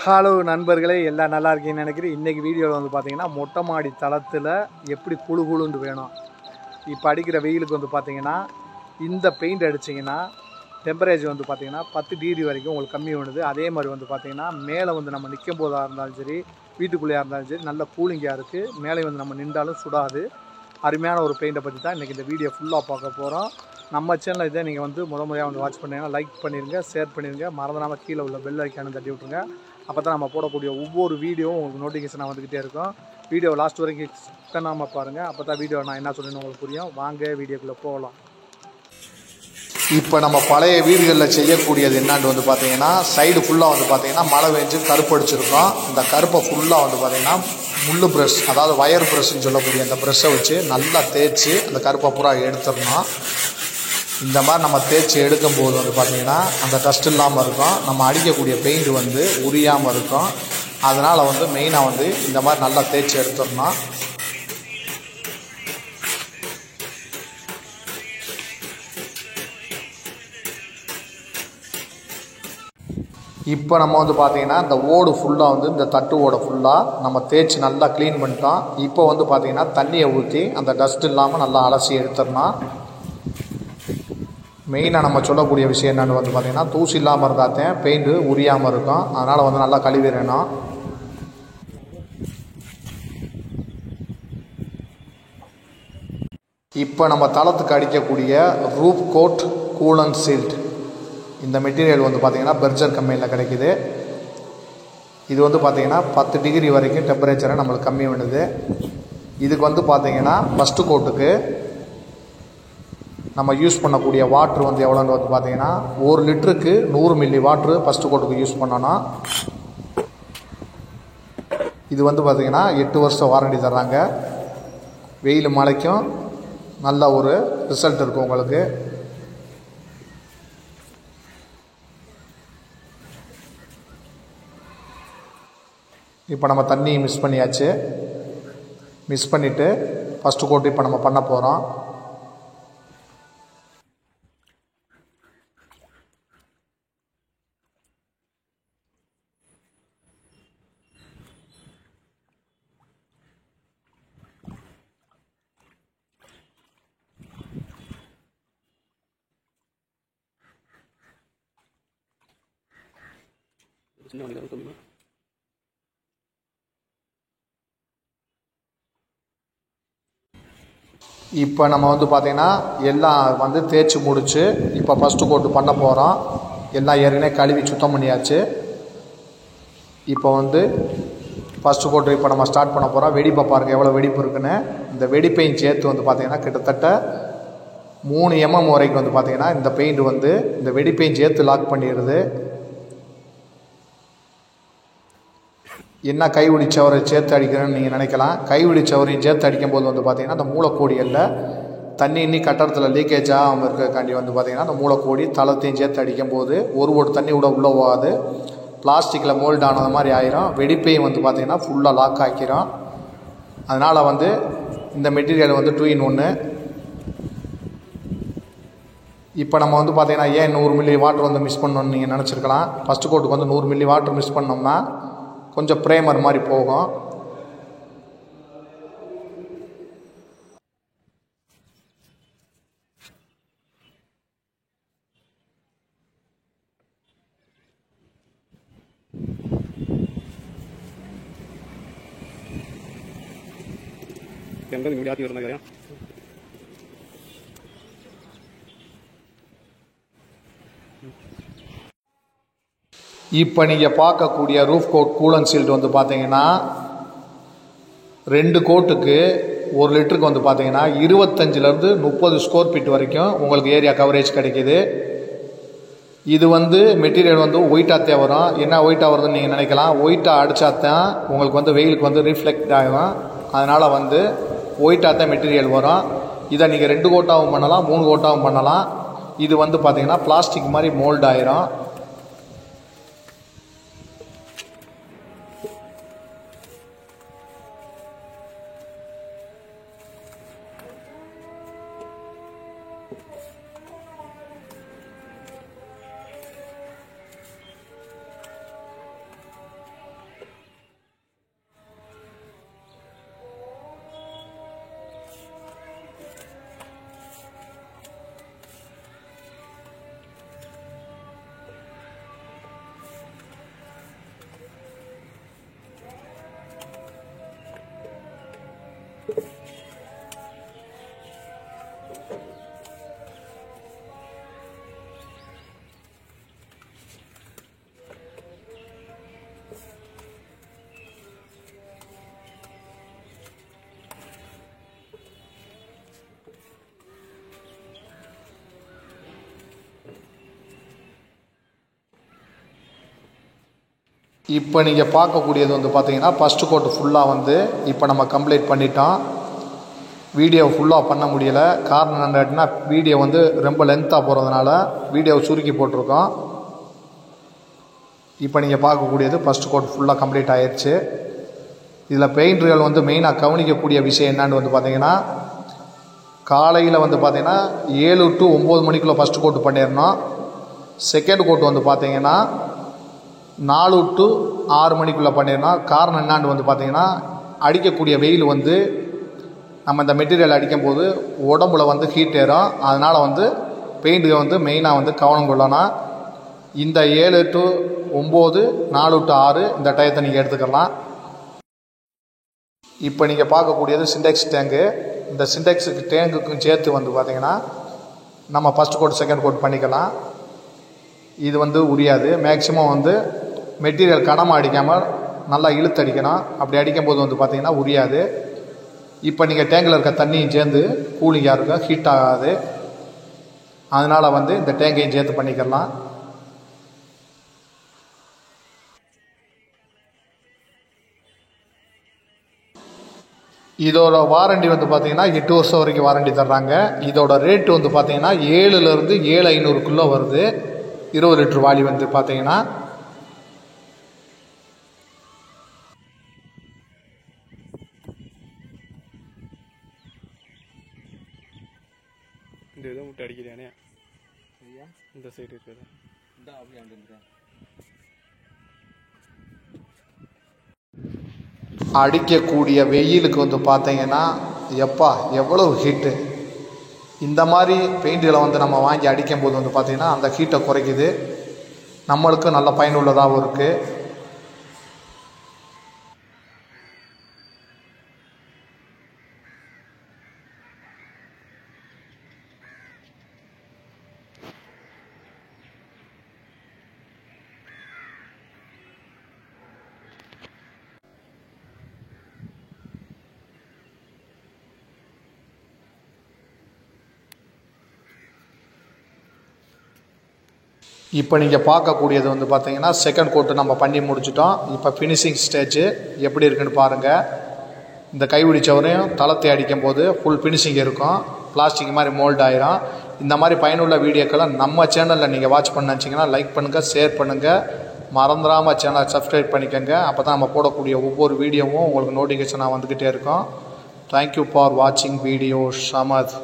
Hello நண்பர்களே, எல்லாம் நல்லா இருக்கீங்கன்னு நினைக்கிறேன். இன்றைக்கி வீடியோவில் வந்து பார்த்திங்கன்னா மொட்டை மாடி தளத்தில் எப்படி குழு குழுன்னு வேணும். இப்போ அடிக்கிற வெயிலுக்கு வந்து பார்த்திங்கன்னா இந்த பெயிண்ட் அடிச்சிங்கன்னா டெம்பரேச்சர் வந்து பார்த்திங்கன்னா 10 டிகிரி வரைக்கும் உங்களுக்கு கம்மி பண்ணுது. அதே மாதிரி வந்து பார்த்திங்கன்னா மேலே வந்து நம்ம நிற்கும் போதாக இருந்தாலும் சரி, வீட்டுக்குள்ளேயா இருந்தாலும் சரி, நல்ல கூலிங்காக இருக்குது. மேலே வந்து நம்ம நின்றாலும் சுடாது. அருமையான ஒரு பெயிண்டை பற்றி தான் இன்றைக்கி இந்த வீடியோ ஃபுல்லாக பார்க்க போகிறோம். நம்ம சேனலில் இதை நீங்கள் வந்து முறையாக வந்து வாட்ச் பண்ணிங்கன்னா லைக் பண்ணிடுங்க, ஷேர் பண்ணிடுங்க, மறந்துடாமல் கீழே உள்ள பெல் ஐக்கானு தட்டி விட்ருங்க. அப்போ தான் நம்ம போடக்கூடிய ஒவ்வொரு வீடியோவும் உங்களுக்கு நோட்டிஃபிகேஷனாக வந்துக்கிட்டே இருக்கும். வீடியோ லாஸ்ட் வரைக்கும் ஸ்கிப் பண்ணாமல் பாருங்கள். அப்போ தான் வீடியோ நான் என்ன சொல்கிறேன்னு உங்களுக்கு புரியும். வாங்க வீடியோக்குள்ளே போகலாம். இப்போ நம்ம பழைய வீடுகளில் செய்யக்கூடியது என்னான்னு வந்து பார்த்திங்கன்னா சைடு ஃபுல்லாக வந்து பார்த்திங்கன்னா மழை பெஞ்சு கருப்பு அடிச்சிருக்கோம். இந்த கருப்பை ஃபுல்லாக வந்து பார்த்திங்கன்னா முள்ளு ப்ரெஷ், அதாவது வயர் ப்ரெஷ்ன்னு சொல்லக்கூடிய அந்த ப்ரெஷ்ஷை வச்சு நல்லா தேய்ச்சி அந்த கருப்பை பூரா எடுத்துடணும். இந்த மாதிரி நம்ம தேய்ச்சி எடுக்கும்போது வந்து பார்த்திங்கன்னா அந்த டஸ்ட் இல்லாமல் இருக்கும். நம்ம அடிக்கக்கூடிய பெயிண்ட் வந்து உரியாமல் இருக்கும். அதனால் வந்து மெயினாக வந்து இந்த மாதிரி நல்லா தேய்ச்சி எடுத்துடணும். இப்போ நம்ம வந்து பார்த்திங்கன்னா இந்த ஓடு ஃபுல்லாக வந்து இந்த தட்டு ஓடை ஃபுல்லாக நம்ம தேய்ச்சி நல்லா க்ளீன் பண்ணிட்டோம். இப்போ வந்து பார்த்திங்கன்னா தண்ணியை ஊற்றி அந்த டஸ்ட் இல்லாமல் நல்லா அலசி எடுத்துடணும். மெயினாக நம்ம சொல்லக்கூடிய விஷயம் என்னென்னு வந்து பார்த்திங்கன்னா தூசி இல்லாமல் இருந்தால்தான் பெயிண்ட்டு உரியாமல் இருக்கும். அதனால் வந்து நல்லா கழுவிடணும். இப்போ நம்ம தளத்துக்கு அடிக்கக்கூடிய ரூஃப் கோட் கூலன் சீல்ட், இந்த மெட்டீரியல் வந்து பார்த்திங்கன்னா பெர்ஜர் கம்பெனியில் கிடைக்கிது. இது வந்து பார்த்திங்கன்னா 10 டிகிரி வரைக்கும் டெம்பரேச்சரை நம்மளுக்கு கம்மி பண்ணுது. இதுக்கு வந்து பார்த்திங்கன்னா ஃபஸ்ட்டு கோட்டுக்கு நம்ம யூஸ் பண்ணக்கூடிய வாட்ரு வந்து எவ்வளோன்னு வந்து பார்த்திங்கன்னா 1 லிட்டருக்கு 100 மில்லி வாட்ரு ஃபஸ்ட்டு கோட்டுக்கு யூஸ் பண்ணணும். இது வந்து பார்த்திங்கன்னா 8 வருஷம் வாரண்டி தர்றாங்க. வெயில் மழைக்கும் நல்ல ஒரு ரிசல்ட் இருக்கும் உங்களுக்கு. இப்போ நம்ம தண்ணி மிக்ஸ் பண்ணியாச்சு. மிக்ஸ் பண்ணிவிட்டு ஃபஸ்ட்டு கோட்டு இப்போ நம்ம பண்ண போகிறோம். இப்போ நம்ம வந்து பார்த்திங்கன்னா எல்லாம் வந்து தேய்ச்சி முடிச்சு இப்போ ஃபஸ்ட்டு கோட்டு பண்ண போகிறோம். எல்லாம் ஏற்கனவே கழுவி சுத்தம் பண்ணியாச்சு. இப்போ வந்து ஃபஸ்ட்டு கோட்டு இப்போ நம்ம ஸ்டார்ட் பண்ண போகிறோம். வெடிப்பை பாருங்கள் எவ்வளோ வெடிப்பு இருக்குன்னு. இந்த வெடிப்பையும் சேர்த்து வந்து பார்த்திங்கன்னா கிட்டத்தட்ட 3 mm வரைக்கும் வந்து பார்த்திங்கன்னா இந்த பெயிண்ட் வந்து இந்த வெடிப்பையும் சேர்த்து லாக் பண்ணிடுது. என்ன கைவிடிச்சவரை சேர்த்து அடிக்கிறேன்னு நீங்கள் நினைக்கலாம். கைவிடிச்சவரையும் சேர்த்து அடிக்கும்போது வந்து பார்த்திங்கன்னா அந்த மூளைக்கோடிகளில் தண்ணி இன்னி கட்டடத்தில் லீக்கேஜ் ஆகாமல் இருக்கிறக்காண்டி வந்து பார்த்திங்கன்னா அந்த மூளைக்கோடி தளத்தையும் சேர்த்து அடிக்கும்போது ஒரு தண்ணி கூட உள்ளே போகாது. பிளாஸ்டிக்கில் மோல்ட் ஆனது மாதிரி ஆயிரும். வெடிப்பையும் வந்து பார்த்திங்கன்னா ஃபுல்லாக லாக் ஆக்கிரும். அதனால் வந்து இந்த மெட்டீரியல் வந்து 2 in 1. இப்போ நம்ம வந்து பார்த்திங்கன்னா ஏன் 100 மில்லி வாட்டர் வந்து மிஸ் பண்ணணும்னு நீங்கள் நினச்சிருக்கலாம். ஃபஸ்ட்டு கோட்டுக்கு வந்து 100 மில்லி வாட்டர் மிஸ் பண்ணோம்னா கொஞ்சம் ப்ரேமர் மாதிரி போகும். இப்போ நீங்கள் பார்க்கக்கூடிய ரூஃப் கோட் கூலன் சீல்ட் வந்து பார்த்தீங்கன்னா 2 கோட்டுக்கு 1 லிட்டருக்கு வந்து பார்த்தீங்கன்னா 25லேருந்து 30 ஸ்கொயர் ஃபீட் வரைக்கும் உங்களுக்கு ஏரியா கவரேஜ் கிடைக்கிது. இது வந்து மெட்டீரியல் வந்து ஒயிட்டாகத்தே வரும். என்ன ஒயிட்டாக வருதுன்னு நீங்கள் நினைக்கலாம். ஒயிட்டாக அடித்தாத்தான் உங்களுக்கு வந்து வெயிலுக்கு வந்து ரிஃப்ளெக்ட் ஆகும். அதனால் வந்து ஒயிட்டாகத்தான் மெட்டீரியல் வரும். இதை நீங்கள் 2 கோட்டாகவும் பண்ணலாம், 3 கோட்டாகவும் பண்ணலாம். இது வந்து பார்த்தீங்கன்னா பிளாஸ்டிக் மாதிரி மோல்ட் ஆயிரும். இப்போ நீங்கள் பார்க்கக்கூடியது வந்து பார்த்தீங்கன்னா ஃபஸ்ட்டு கோட் ஃபுல்லாக வந்து இப்போ நம்ம கம்ப்ளீட் பண்ணிட்டோம். வீடியோ ஃபுல்லாக பண்ண முடியலை. காரணம் என்னன்னா வீடியோ வந்து ரொம்ப லென்த்தாக போகிறதுனால வீடியோவை சுருக்கி போட்டிருக்கோம். இப்போ நீங்கள் பார்க்கக்கூடியது ஃபஸ்ட்டு கோட் ஃபுல்லாக கம்ப்ளீட் ஆயிடுச்சு. இதில் பெயிண்டர்கள் வந்து மெயினாக கவனிக்கக்கூடிய விஷயம் என்னன்னு வந்து பார்த்தீங்கன்னா, காலையில் வந்து பார்த்தீங்கன்னா 7 to 9 மணிக்குள்ளே ஃபஸ்ட்டு கோட் பண்ணிடணும். செகண்ட் கோட் வந்து பார்த்தீங்கன்னா 4 to 6 மணிக்குள்ளே பண்ணிடணும். காரணம் என்னான்னு வந்து பார்த்தீங்கன்னா, அடிக்கக்கூடிய வெயில் வந்து நம்ம இந்த மெட்டீரியல் அடிக்கும்போது உடம்புல வந்து ஹீட் ஏறும். அதனால் வந்து பெயிண்ட்டுக்கு வந்து மெயினாக வந்து கவனம் கொள்ளணும். இந்த 7 to 9, 4 to 6 இந்த டயத்தை நீங்கள் எடுத்துக்கலாம். இப்போ நீங்கள் பார்க்கக்கூடியது சிண்டெக்ஸ் டேங்கு. இந்த சிண்டெக்ஸுக்கு டேங்குக்கும் சேர்த்து வந்து பார்த்தீங்கன்னா நம்ம ஃபஸ்ட் கோட் செகண்ட் கோட் பண்ணிக்கலாம். இது வந்து உரியாது. மேக்ஸிமம் வந்து மெட்டீரியல் கனமாக அடிக்காமல் நல்லா இழுத்து அடிக்கணும். அப்படி அடிக்கும்போது வந்து பார்த்திங்கன்னா உரியாது. இப்போ நீங்கள் டேங்கில் இருக்க தண்ணியும் சேர்ந்து கூலிங்காக இருக்கும், ஹீட் ஆகாது. அதனால் வந்து இந்த டேங்கையும் சேர்த்து பண்ணிக்கலாம். இதோட வாரண்டி வந்து பார்த்தீங்கன்னா 8 வருஷம் வரைக்கும் வாரண்டி தர்றாங்க. இதோட ரேட்டு வந்து பார்த்தீங்கன்னா 7லேருந்து 7,500க்குள்ளே வருது. 20 லிட்டர் வாளி வந்து பார்த்தீங்கன்னா இந்த இதை விட்டு அடிக்கிறானே இந்த சைடு இருக்குது. அடிக்கக்கூடிய வெயிலுக்கு வந்து பார்த்தீங்கன்னா எப்பா எவ்வளவு ஹீட்டு. இந்த மாதிரி பெயிண்ட்களை வந்து நம்ம வாங்கி அடிக்கும்போது வந்து பார்த்திங்கன்னா அந்த ஹீட்டை குறைக்குது. நம்மளுக்கும் நல்ல பயனுள்ளதாகவும் இருக்குது. இப்போ நீங்கள் பார்க்கக்கூடியது வந்து பார்த்தீங்கன்னா செகண்ட் கோட்டு நம்ம பண்ணி முடிச்சிட்டோம். இப்போ ஃபினிஷிங் ஸ்டேஜ் எப்படி இருக்குன்னு பாருங்கள். இந்த கைவிடி சவரையும் தளத்தை அடிக்கும்போது ஃபுல் ஃபினிஷிங் இருக்கும். பிளாஸ்டிக் மாதிரி மோல்ட் ஆயிரும். இந்த மாதிரி பயனுள்ள வீடியோக்களை நம்ம சேனலில் நீங்கள் வாட்ச் பண்ண நினச்சிங்கன்னா லைக் பண்ணுங்கள், ஷேர் பண்ணுங்கள், மறந்துடாமல் சேனலை சப்ஸ்கிரைப் பண்ணிக்கோங்க. அப்போ தான் நம்ம போடக்கூடிய ஒவ்வொரு வீடியோவும் உங்களுக்கு நோட்டிஃபிகேஷனாக வந்துக்கிட்டே இருக்கும். தேங்க்யூ ஃபார் வாட்சிங் வீடியோ சமத்.